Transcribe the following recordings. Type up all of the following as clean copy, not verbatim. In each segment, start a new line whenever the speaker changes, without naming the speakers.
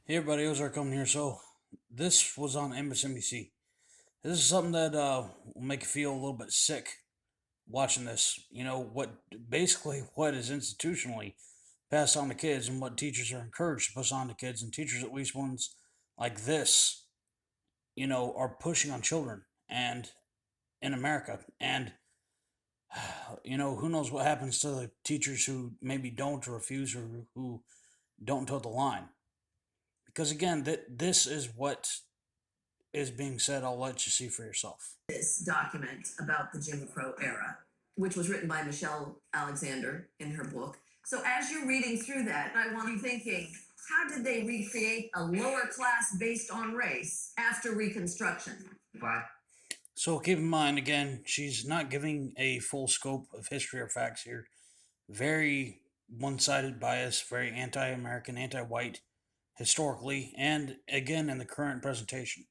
Hey everybody, Ozark coming here. So this was on MSNBC. This is something that will make you feel a little bit sick watching this. You know what is institutionally passed on to kids and what teachers are encouraged to pass on to kids, and teachers, at least ones like this, are pushing on children and in America. And who knows what happens to the teachers who maybe don't or refuse or who don't toe the line. Because again, this is what is being said. I'll let you see for yourself.
This document about the Jim Crow era, which was written by Michelle Alexander in her book. So as you're reading through that, I want you thinking, how did they recreate a lower class based on race after Reconstruction? Why?
So keep in mind, again, she's not giving a full scope of history or facts here. Very one sided bias, very anti American, anti white historically, and again in the current presentation.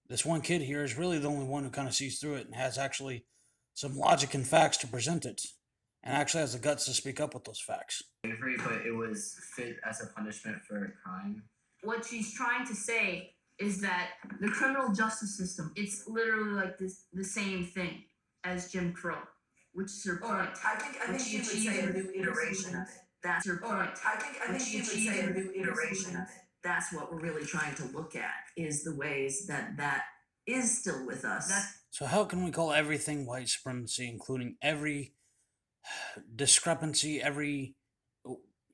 This one kid here is really the only one who kind of sees through it and has actually some logic and facts to present it, and actually has the guts to speak up with those facts.
Slavery, but it was fit as a punishment for a crime.
What she's trying to say is that the criminal justice system, it's literally like the same thing as Jim Crow, which is her point.
I think she would say a new iteration of it. That's her point. I think she would say a new iteration of it. That's what we're really trying to look at, is the ways that is still with us.
So how can we call everything white supremacy, including every discrepancy, every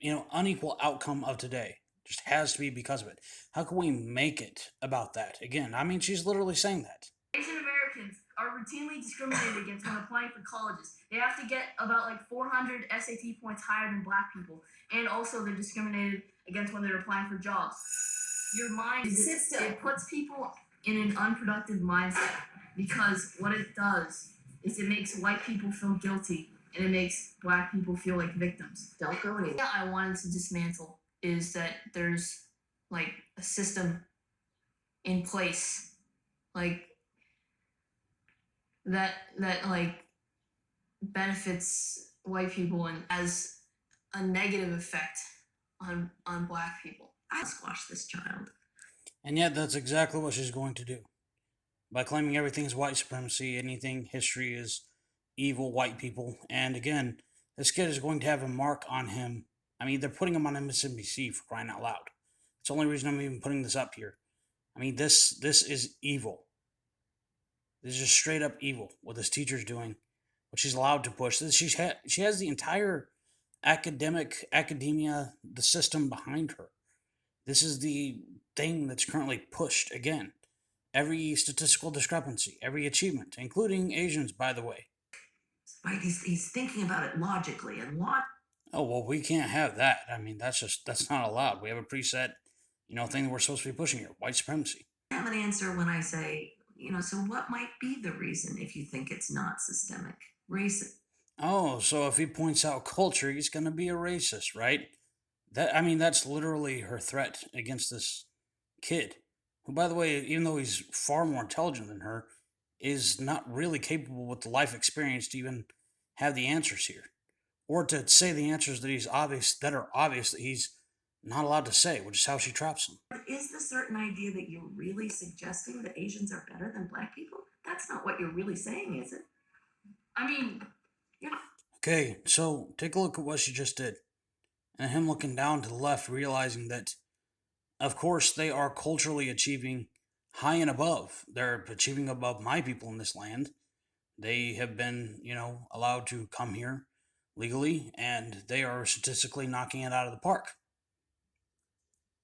unequal outcome of today? Just has to be because of it. How can we make it about that? Again, I mean, she's literally saying that.
Asian Americans are routinely discriminated against when applying for colleges. They have to get about like 400 SAT points higher than black people. And also they're discriminated against when they're applying for jobs. Your mind, it puts people in an unproductive mindset, because what it does is it makes white people feel guilty and it makes black people feel like victims.
Don't go anywhere.
Yeah, I wanted to dismantle is that there's like a system in place, like that like benefits white people and has a negative effect on black people.
I squash this child.
And yet, that's exactly what she's going to do. By claiming everything is white supremacy, anything history is evil white people. And again, this kid is going to have a mark on him. I mean, they're putting him on MSNBC for crying out loud. It's the only reason I'm even putting this up here. I mean, this is evil. This is just straight up evil what this teacher's doing, what she's allowed to push. She has the entire academia, the system behind her. This is the thing that's currently pushed again. Every statistical discrepancy, every achievement, including Asians, by the way.
Right, he's thinking about it logically, and
Oh well, we can't have that. I mean, that's not allowed. We have a preset, thing that we're supposed to be pushing here: white supremacy.
I have an answer when I say, so what might be the reason if you think it's not systemic? Race.
Oh, so if he points out culture, he's going to be a racist, right? That's literally her threat against this kid, who, by the way, even though he's far more intelligent than her, is not really capable with the life experience to even have the answers here, or to say the answers that are obvious that he's not allowed to say, which is how she traps him.
But is the certain idea that you're really suggesting that Asians are better than black people? That's not what you're really saying, is it?
I mean,
You're not.
Okay, so take a look at what she just did, and him looking down to the left, realizing that, of course, they are culturally achieving high and above. They're achieving above my people in this land. They have been, allowed to come here legally, and they are statistically knocking it out of the park.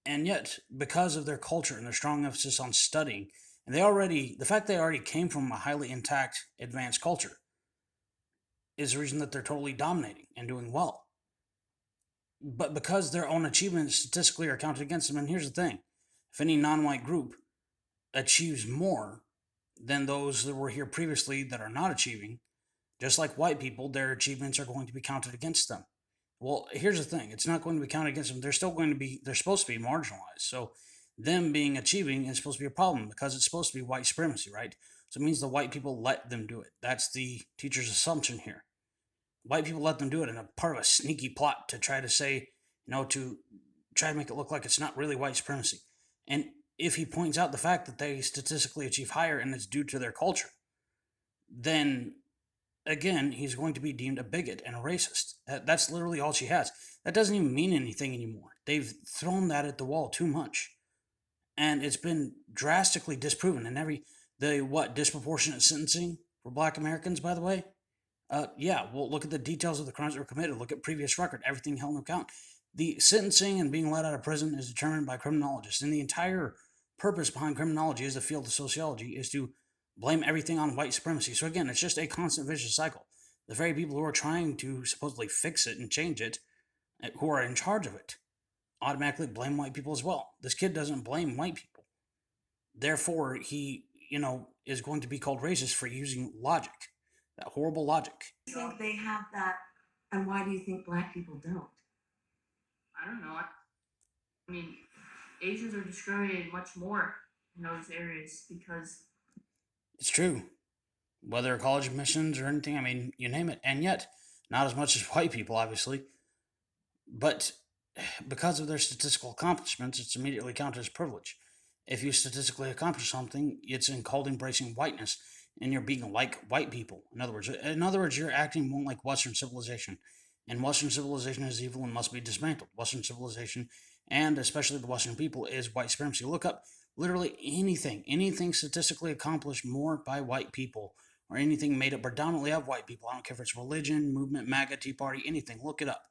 And yet, because of their culture and their strong emphasis on studying, and the fact they already came from a highly intact, advanced culture, is the reason that they're totally dominating and doing well. But because their own achievements statistically are counted against them, and here's the thing: if any non-white group achieves more than those that were here previously that are not achieving, just like white people, their achievements are going to be counted against them. Well, here's the thing: it's not going to be counted against them. They're supposed to be marginalized. So them being achieving is supposed to be a problem because it's supposed to be white supremacy, right? So it means the white people let them do it. That's the teacher's assumption here. White people let them do it in a part of a sneaky plot to try to say, to try to make it look like it's not really white supremacy. And if he points out the fact that they statistically achieve higher and it's due to their culture, then again, he's going to be deemed a bigot and a racist. That's literally all she has. That doesn't even mean anything anymore. They've thrown that at the wall too much. And it's been drastically disproven in disproportionate sentencing for black Americans, by the way. Yeah, well, look at the details of the crimes that were committed. Look at previous record, everything held in account. The sentencing and being let out of prison is determined by criminologists, and the entire purpose behind criminology as a field of sociology is to blame everything on white supremacy. So again, it's just a constant vicious cycle. The very people who are trying to supposedly fix it and change it, who are in charge of it, automatically blame white people as well. This kid doesn't blame white people. Therefore, he, is going to be called racist for using logic, that horrible logic.
Do you think they have that, and why do you think black people don't?
I don't know. I mean, Asians are discriminated much more in those areas because
It's true. Whether college admissions or anything, I mean, you name it. And yet, not as much as white people, obviously. But because of their statistical accomplishments, it's immediately counted as privilege. If you statistically accomplish something, it's called embracing whiteness, and you're being like white people. In other words, you're acting more like Western civilization, and Western civilization is evil and must be dismantled. Western civilization, and especially the Western people, is white supremacy. Look up literally anything statistically accomplished more by white people, or anything made up predominantly of white people. I don't care if it's religion, movement, MAGA, Tea Party, anything. Look it up.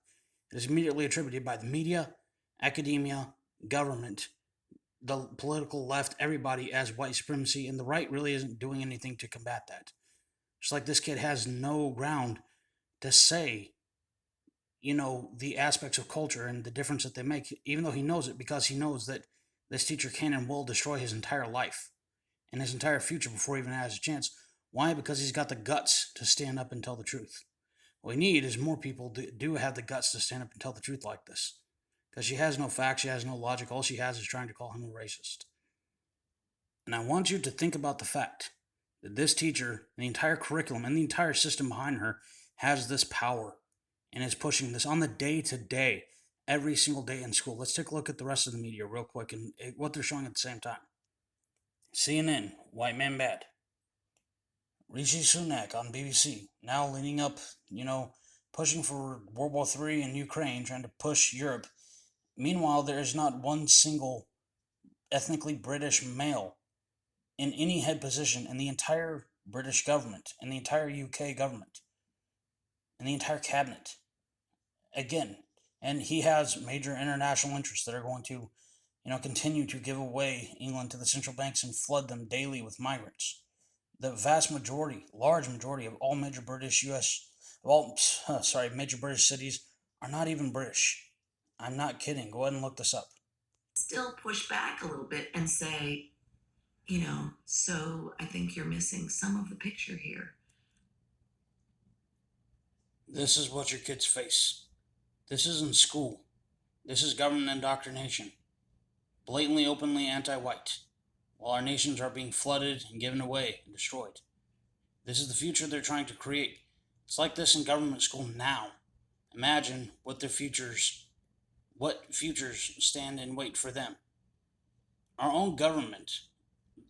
It is immediately attributed by the media, academia, government, the political left, everybody as white supremacy, and the right really isn't doing anything to combat that. Just like this kid has no ground to say, the aspects of culture and the difference that they make, even though he knows it, because he knows that this teacher can and will destroy his entire life and his entire future before he even has a chance. Why? Because he's got the guts to stand up and tell the truth. What we need is more people do have the guts to stand up and tell the truth like this. Because she has no facts, she has no logic, all she has is trying to call him a racist. And I want you to think about the fact that this teacher, and the entire curriculum, and the entire system behind her has this power and is pushing this on the day to day, every single day in school. Let's take a look at the rest of the media real quick and what they're showing at the same time. CNN, white man bad. Rishi Sunak on BBC, now leaning up, pushing for World War III in Ukraine, trying to push Europe. Meanwhile, there is not one single ethnically British male in any head position in the entire British government, in the entire UK government, in the entire cabinet. Again, and he has major international interests that are going to, continue to give away England to the central banks and flood them daily with migrants. The large majority of all major British major British cities are not even British. I'm not kidding. Go ahead and look this up.
Still push back a little bit and say, so I think you're missing some of the picture here.
This is what your kids face. This isn't school. This is government indoctrination. Blatantly, openly anti-white, while our nations are being flooded and given away and destroyed. This is the future they're trying to create. It's like this in government school now. Imagine what futures stand and wait for them. Our own government,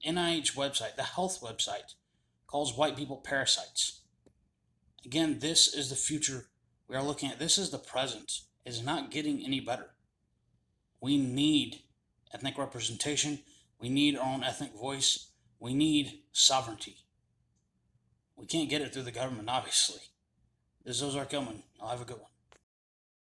NIH website, the health website, calls white people parasites. Again, this is the future we are looking at. This is the present. It is not getting any better. We need ethnic representation. We need our own ethnic voice. We need sovereignty. We can't get it through the government, obviously. This is Ozark Gilman. I'll have a good one.